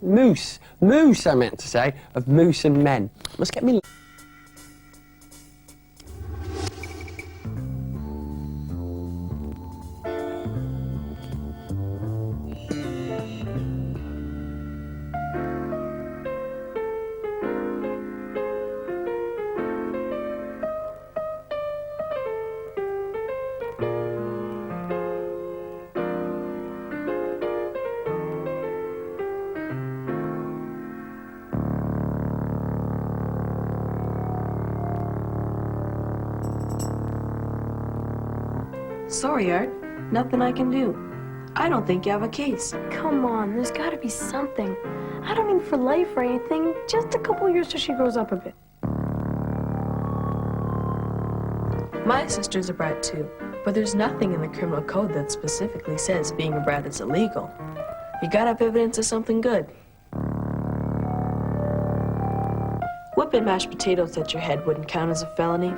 Moose, I meant to say, of Moose and Men. Must get me... Sorry, Art. Nothing I can do. I don't think you have a case. Come on, there's gotta be something. I don't mean for life or anything, just a couple years till she grows up a bit. My sister's a brat too, but there's nothing in the criminal code that specifically says being a brat is illegal. You gotta have evidence of something good. Whipping mashed potatoes at your head wouldn't count as a felony.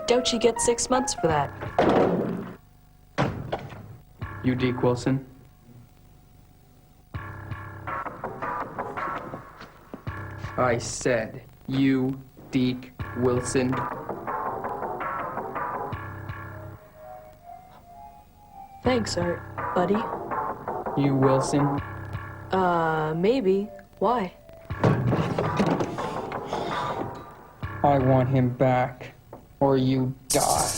Doubt you get 6 months for that. You Deke Wilson? I said, you Deke Wilson. Thanks, Art, buddy. You Wilson? Maybe. Why? I want him back, or you die.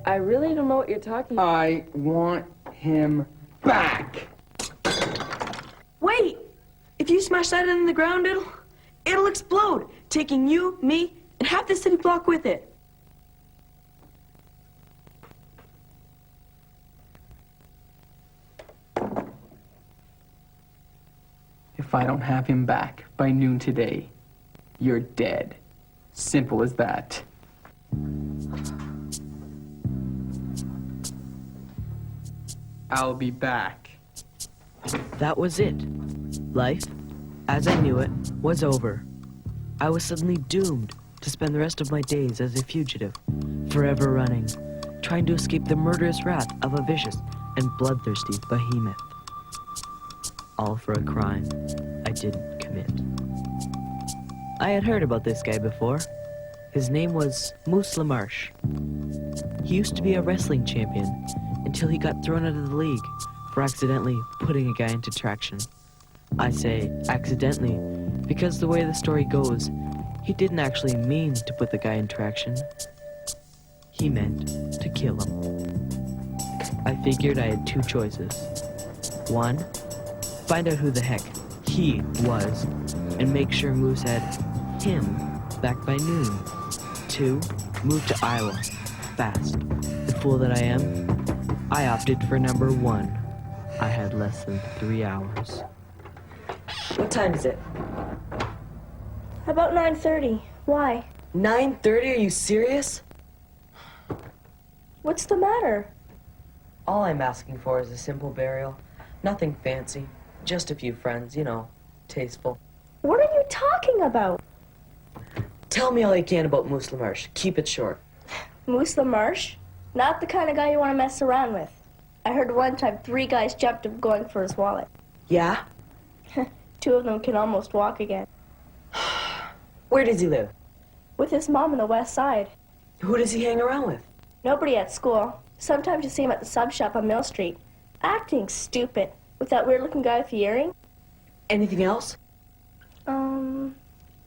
I really don't know what you're talking about. I want him back. Wait! If you smash that in the ground, it'll explode, taking you, me, and half the city block with it. If I don't have him back by noon today, you're dead. Simple as that. I'll be back. That was it. Life, as I knew it, was over. I was suddenly doomed to spend the rest of my days as a fugitive, forever running, trying to escape the murderous wrath of a vicious and bloodthirsty behemoth. All for a crime I didn't commit. I had heard about this guy before. His name was Moose LaMarche. He used to be a wrestling champion until he got thrown out of the league for accidentally putting a guy into traction. I say accidentally because the way the story goes, he didn't actually mean to put the guy in traction. He meant to kill him. I figured I had two choices. One, find out who the heck he was and make sure Moose had him back by noon. Two, move to Iowa fast. The fool that I am, I opted for number one. I had less than 3 hours. What time is it? About 9:30. Why? 9:30? Are you serious? What's the matter? All I'm asking for is a simple burial. Nothing fancy. Just a few friends, you know, tasteful. What are you talking about? Tell me all you can about Moose LaMarche. Keep it short. Moose LaMarche? Not the kind of guy you want to mess around with. I heard one time 3 guys jumped him going for his wallet. Yeah? 2 of them can almost walk again. Where does he live? With his mom on the west side. Who does he hang around with? Nobody at school. Sometimes you see him at the sub shop on Mill Street. Acting stupid. With that weird-looking guy with the earring. Anything else?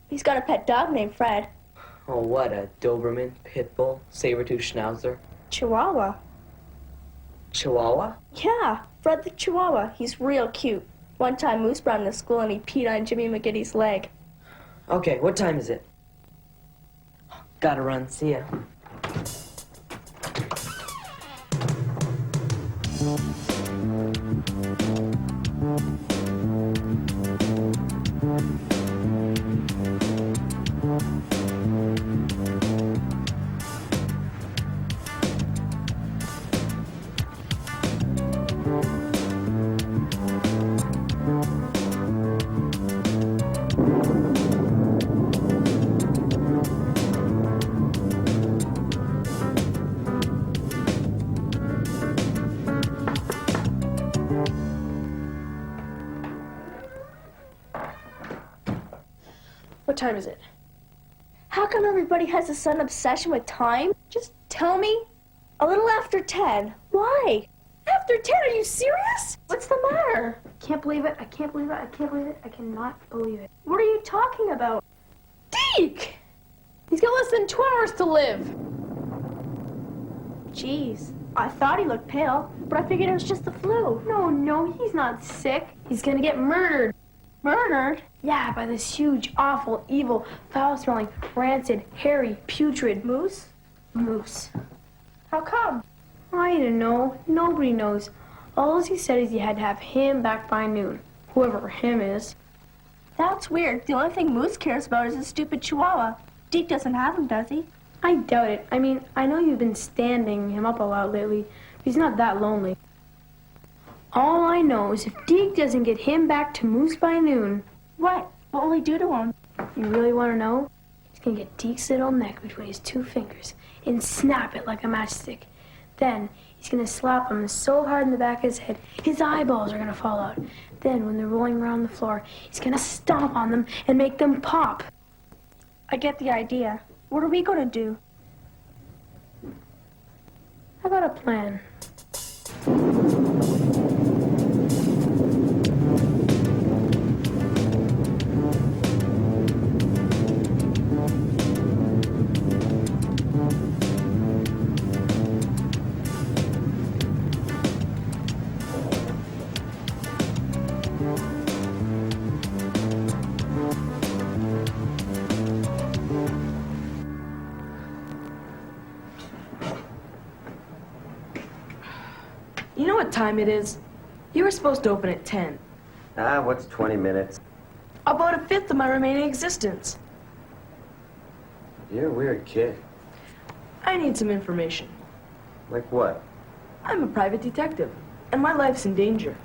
He's got a pet dog named Fred. Oh, what? A Doberman, Pit Bull, Saber-tooth Schnauzer, Chihuahua. Chihuahua? Yeah, Fred the Chihuahua. He's real cute. One time Moose brought him to school and he peed on Jimmy McGiddy's leg. Okay, what time is it? Gotta run. See ya. What time is it? How come everybody has a sudden obsession with time? Just tell me. A little after 10. Why? After 10? Are you serious? What's the matter? Can't believe it. I can't believe it. I can't believe it. I cannot believe it. What are you talking about? Deke! He's got less than 2 hours to live. Jeez. I thought he looked pale, but I figured it was just the flu. No, he's not sick. He's gonna get murdered. Murdered? Yeah, by this huge, awful, evil, foul-smelling, rancid, hairy, putrid Moose? moose. How come? I don't know. Nobody knows. All he said is you had to have him back by noon. Whoever him is. That's weird. The only thing Moose cares about is his stupid chihuahua. Deke doesn't have him, does he? I doubt it. I mean, I know you've been standing him up a lot lately. But he's not that lonely. All I know is if Deke doesn't get him back to Moose by noon, What? What will he do to him? you really want to know? He's going to get Deke's little neck between his 2 fingers and snap it like a matchstick. Then he's going to slap him so hard in the back of his head, his eyeballs are going to fall out. Then when they're rolling around the floor, he's going to stomp on them and make them pop. I get the idea. What are we going to do? I got a plan. You know what time it is? You were supposed to open at 10. What's 20 minutes? About a fifth of my remaining existence. You're a weird kid. I need some information. Like what? I'm a private detective, and my life's in danger.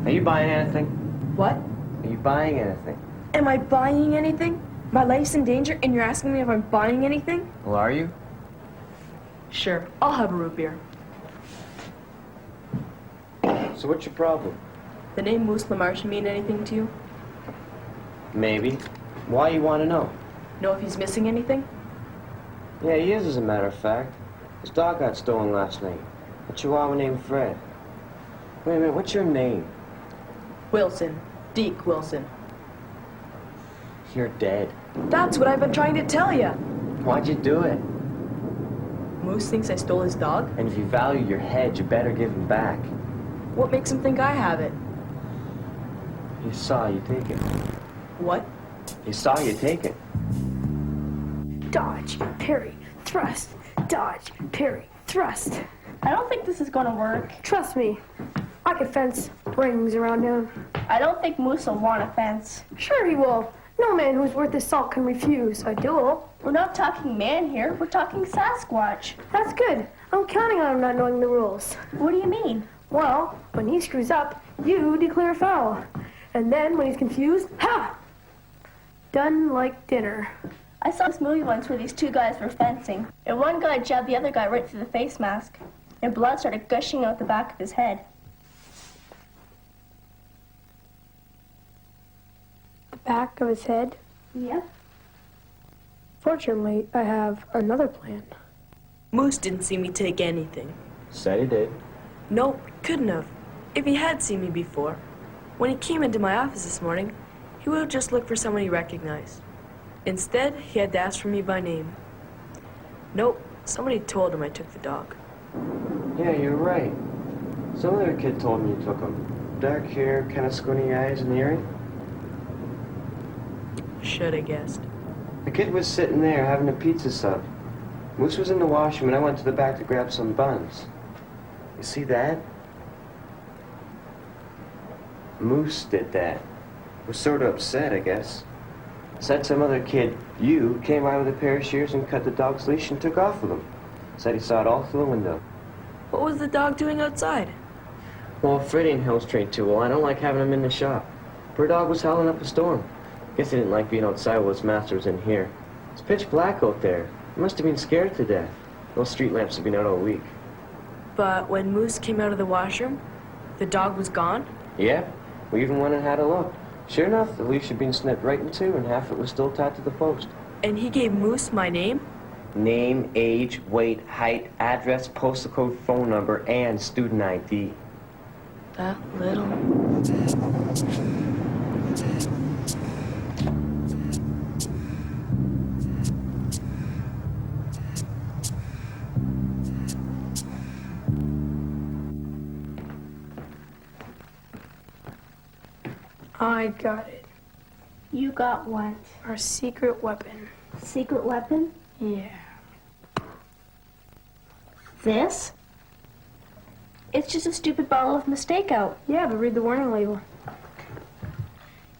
Are you buying anything? What? Are you buying anything? Am I buying anything? My life's in danger, and you're asking me if I'm buying anything? Well, are you? Sure, I'll have a root beer. So what's your problem? The name Moose LaMarche mean anything to you? Maybe. Why you want to know? Know if he's missing anything? Yeah, he is, as a matter of fact. His dog got stolen last night. A chihuahua named Fred. Wait a minute, what's your name? Wilson. Deke Wilson. You're dead. That's what I've been trying to tell you. Why'd you do it? Moose thinks I stole his dog? And if you value your head, you better give him back. What makes him think I have it? You saw you take it. What? You saw you take it. Dodge, parry, thrust. Dodge, parry, thrust. I don't think this is going to work. Trust me, I could fence rings around him. I don't think Moose will want a fence. Sure he will. No man who's worth his salt can refuse a duel. We're not talking man here. We're talking Sasquatch. That's good. I'm counting on him not knowing the rules. What do you mean? Well, when he screws up, you declare foul. And then when he's confused, ha! Done like dinner. I saw this movie once where these 2 guys were fencing, and one guy jabbed the other guy right through the face mask, and blood started gushing out the back of his head. The back of his head. Yep. Fortunately, I have another plan. Moose didn't see me take anything. Said he did. Nope, couldn't have. If he had seen me before, when he came into my office this morning, he would have just looked for someone he recognized. Instead, he had to ask for me by name. Nope, somebody told him I took the dog. Yeah, you're right. Some other kid told me you took him. Dark hair, kind of squinty eyes, and earring. Should have guessed. The kid was sitting there having a pizza sub. Moose was in the washroom and I went to the back to grab some buns. You see that? Moose did that. Was sort of upset, I guess. Said some other kid, you, came by with a pair of shears and cut the dog's leash and took off with him. Said he saw it all through the window. What was the dog doing outside? Well, Freddie and Hill's trained too well. I don't like having him in the shop. Poor dog was howling up a storm. Guess he didn't like being outside while his master was in here. It's pitch black out there. He must have been scared to death. Those street lamps have been out all week. But when Moose came out of the washroom, the dog was gone? Yeah, we even went and had a look. Sure enough, the leash had been snipped right in two and half it was still tied to the post. And he gave Moose my name? Name, age, weight, height, address, postal code, phone number, and student ID. That little. I got it. You got what? Our secret weapon. Secret weapon? Yeah. This? It's just a stupid bottle of mistake out. Yeah, but read the warning label.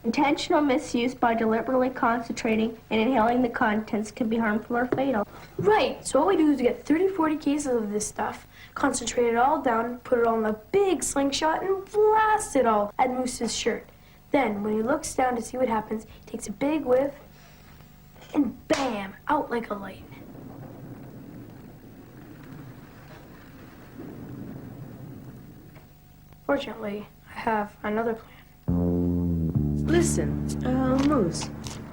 Intentional misuse by deliberately concentrating and inhaling the contents can be harmful or fatal. Right, so what we do is we get 30, 40 cases of this stuff, concentrate it all down, put it all in a big slingshot, and blast it all at Moose's shirt. Then, when he looks down to see what happens, he takes a big whiff, and bam, out like a light. Fortunately, I have another plan. Listen, Moose,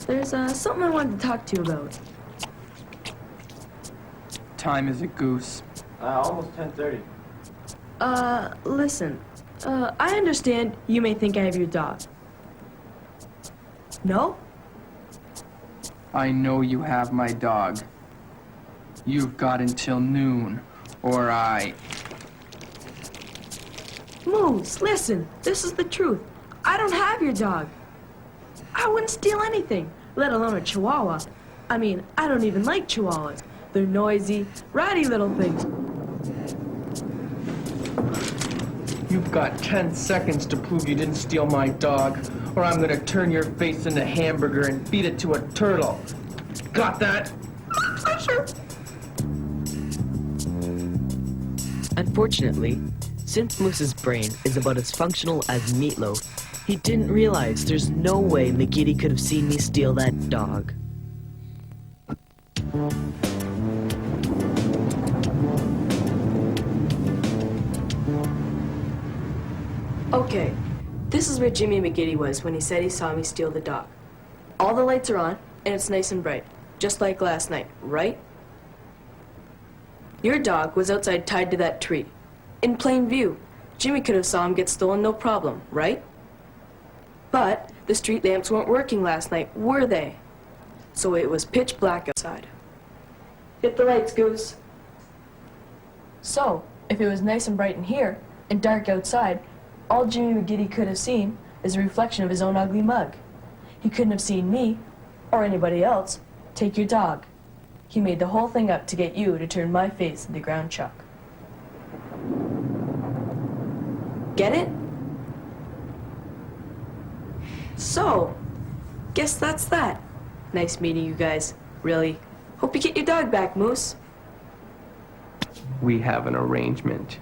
there's something I wanted to talk to you about. Time is a goose. Almost 10:30. Listen, I understand you may think I have your dog. No? I know you have my dog. You've got until noon, or I... Moose, listen, this is the truth. I don't have your dog. I wouldn't steal anything, let alone a chihuahua. I mean, I don't even like chihuahuas. They're noisy, ratty little things. You've got 10 seconds to prove you didn't steal my dog, or I'm gonna turn your face into hamburger and feed it to a turtle. Got that? Sure. Unfortunately, since Moose's brain is about as functional as meatloaf, he didn't realize there's no way McGiddy could have seen me steal that dog. Okay, this is where Jimmy McGiddy was when he said he saw me steal the dog. All the lights are on, and it's nice and bright, just like last night, right? Your dog was outside tied to that tree. In plain view. Jimmy could have saw him get stolen, no problem, right? But the street lamps weren't working last night, were they? So it was pitch black outside. Hit the lights, Goose. So, if it was nice and bright in here, and dark outside, all Jimmy McGiddy could have seen is a reflection of his own ugly mug. He couldn't have seen me, or anybody else, take your dog. He made the whole thing up to get you to turn my face into ground chuck. Get it? So, guess that's that. Nice meeting you guys. Really. Hope you get your dog back, Moose. We have an arrangement.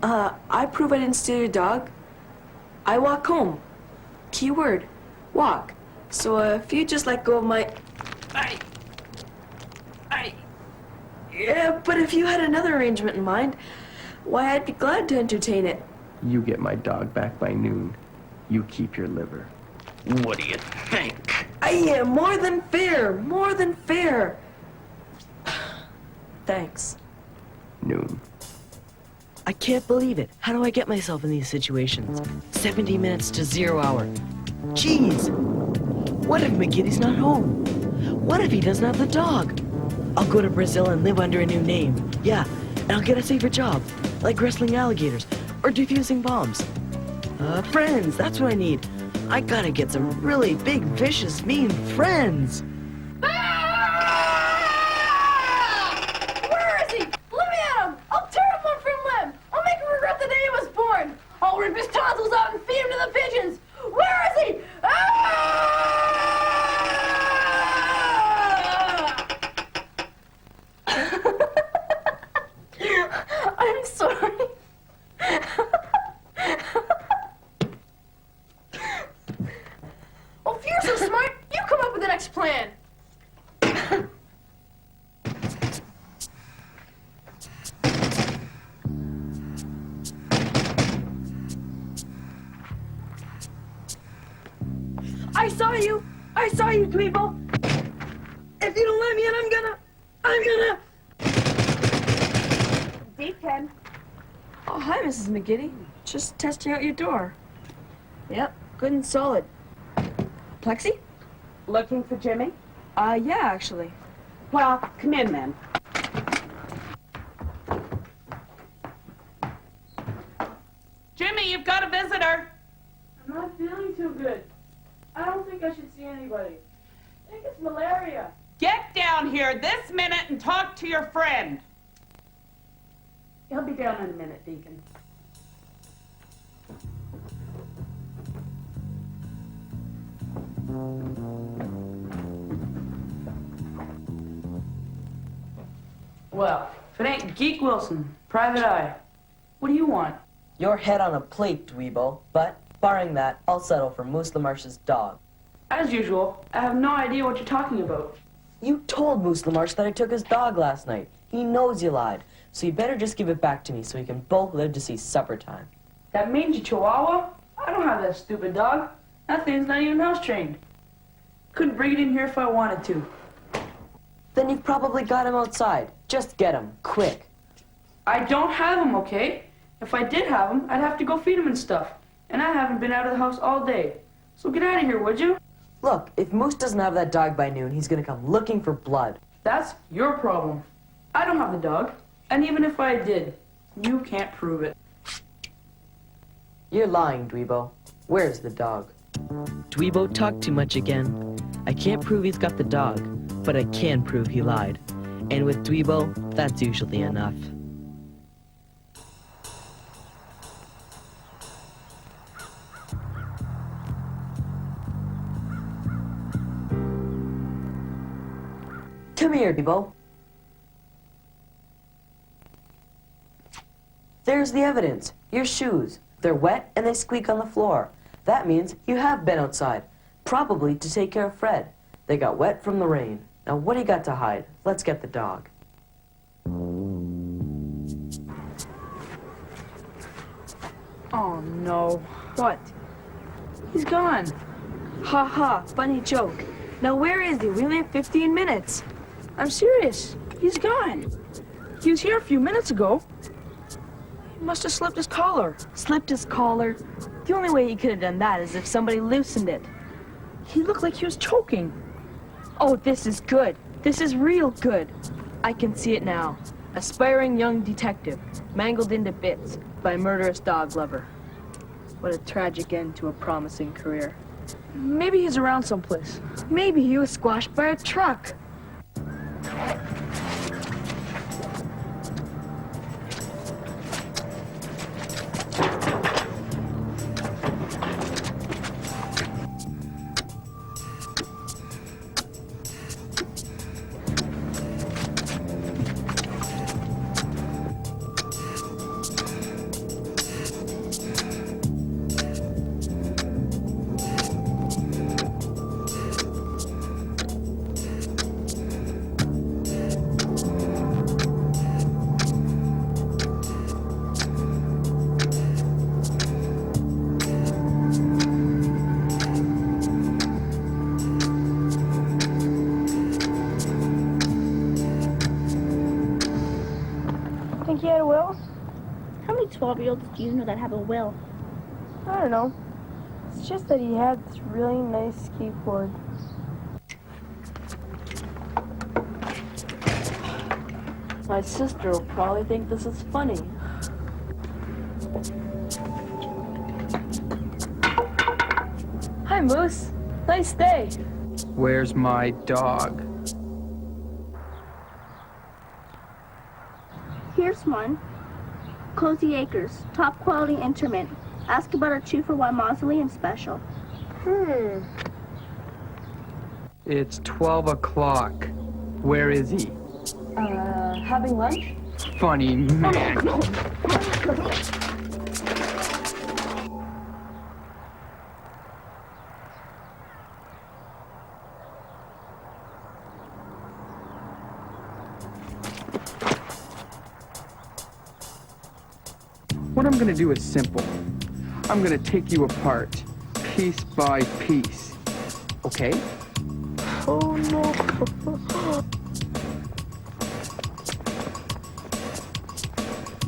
I prove I didn't steal your dog. I walk home. Key word, walk. So if you just let go of my... Yeah, but if you had another arrangement in mind, why, I'd be glad to entertain it. You get my dog back by noon. You keep your liver. What do you think? Yeah, more than fair, more than fair. Thanks. noon. I can't believe it. How do I get myself in these situations? 70 minutes to 0 hour. Jeez! What if McGiddy's not home? What if he doesn't have the dog? I'll go to Brazil and live under a new name. Yeah, and I'll get a safer job, like wrestling alligators or defusing bombs. Friends, that's what I need. I gotta get some really big, vicious, mean friends. Where is he? Let me at him! I'll tear him limb from limb! I'll make him regret the day he was born! I'll rip his tonsils out and feed him to the pigeons! Where is he? I'm sorry. Well, if you're so smart, you come up with the next plan! I saw you, Dweebo! If you don't let me in, I'm gonna... Deacon. Oh, hi, Mrs. McGiddy. Just testing out your door. Yep, good and solid. Plexi? Looking for Jimmy? Yeah, actually. Well, come in then. Jimmy, you've got a visitor. I'm not feeling too good. I don't think I should see anybody. I think it's malaria. Get down here this minute and talk to your friend. He'll be down in a minute, Deacon. Well, if it ain't Geek Wilson, Private Eye, what do you want? Your head on a plate, Dweebo, but barring that, I'll settle for Moose LaMarche's dog. As usual, I have no idea what you're talking about. You told Moose LaMarche that I took his dog last night. He knows you lied, so you better just give it back to me so we can both live to see supper time. That mangy chihuahua? I don't have that stupid dog. That thing's not even house trained. Couldn't bring it in here if I wanted to. Then you've probably got him outside. Just get him, quick. I don't have him, okay? If I did have him, I'd have to go feed him and stuff. And I haven't been out of the house all day. So get out of here, would you? Look, if Moose doesn't have that dog by noon, he's gonna come looking for blood. That's your problem. I don't have the dog. And even if I did, you can't prove it. You're lying, Dweebo. Where's the dog? Dweebo talked too much again. I can't prove he's got the dog, but I can prove he lied. And with Dweebo, that's usually enough. Come here, Dweebo. There's the evidence. Your shoes. They're wet and they squeak on the floor. That means you have been outside, probably to take care of Fred. They got wet from the rain. Now what do you got to hide? Let's get the dog. Oh, no. What? He's gone. Ha ha, funny joke. Now where is he? We only have 15 minutes. I'm serious. He's gone. He was here a few minutes ago. He must have slipped his collar. Slipped his collar? The only way he could have done that is if somebody loosened it. He looked like he was choking. Oh, this is good. This is real good. I can see it now. Aspiring young detective, mangled into bits by a murderous dog lover. What a tragic end to a promising career. Maybe he's around someplace. Maybe he was squashed by a truck. think he had a will? How many 12-year-olds do you know that have a will? I don't know. It's just that he had this really nice skateboard. My sister will probably think this is funny. Hi, Moose. Nice day. Where's my dog? Here's one. Cozy Acres, top quality interment. Ask about our 2-for-1 mausoleum special. It's 12 o'clock. Where is he? Having lunch? Funny man. What I'm gonna do is simple. I'm gonna take you apart, piece by piece. Okay? Oh no.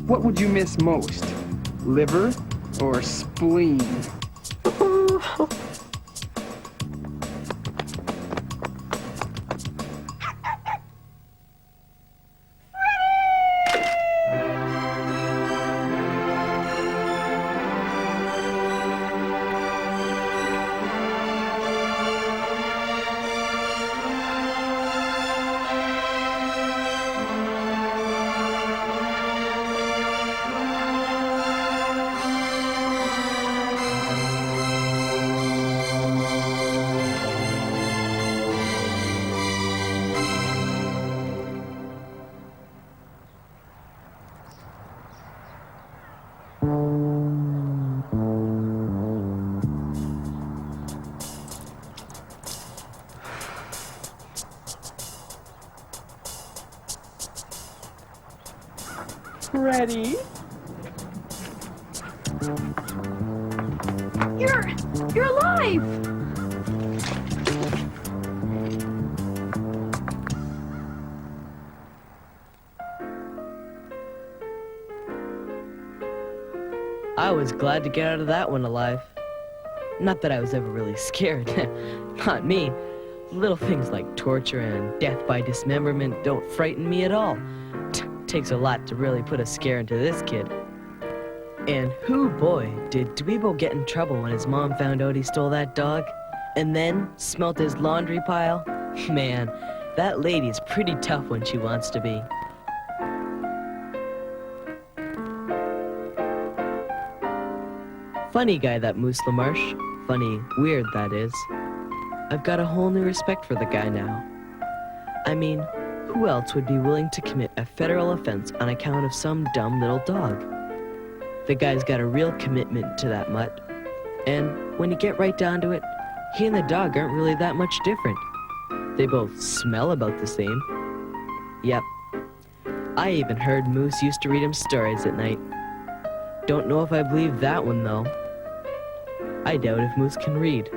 What would you miss most? Liver or spleen? Ready? You're alive! I was glad to get out of that one alive. Not that I was ever really scared. Not me. Little things like torture and death by dismemberment don't frighten me at all. Takes a lot to really put a scare into this kid. And whoo boy, did Dweebo get in trouble when his mom found out he stole that dog? And then smelt his laundry pile? Man, that lady's pretty tough when she wants to be. Funny guy, that Moose LaMarche. Funny, weird, that is. I've got a whole new respect for the guy now. I mean, who else would be willing to commit a federal offense on account of some dumb little dog? The guy's got a real commitment to that mutt. And when you get right down to it, he and the dog aren't really that much different. They both smell about the same. Yep. I even heard Moose used to read him stories at night. Don't know if I believe that one, though. I doubt if Moose can read.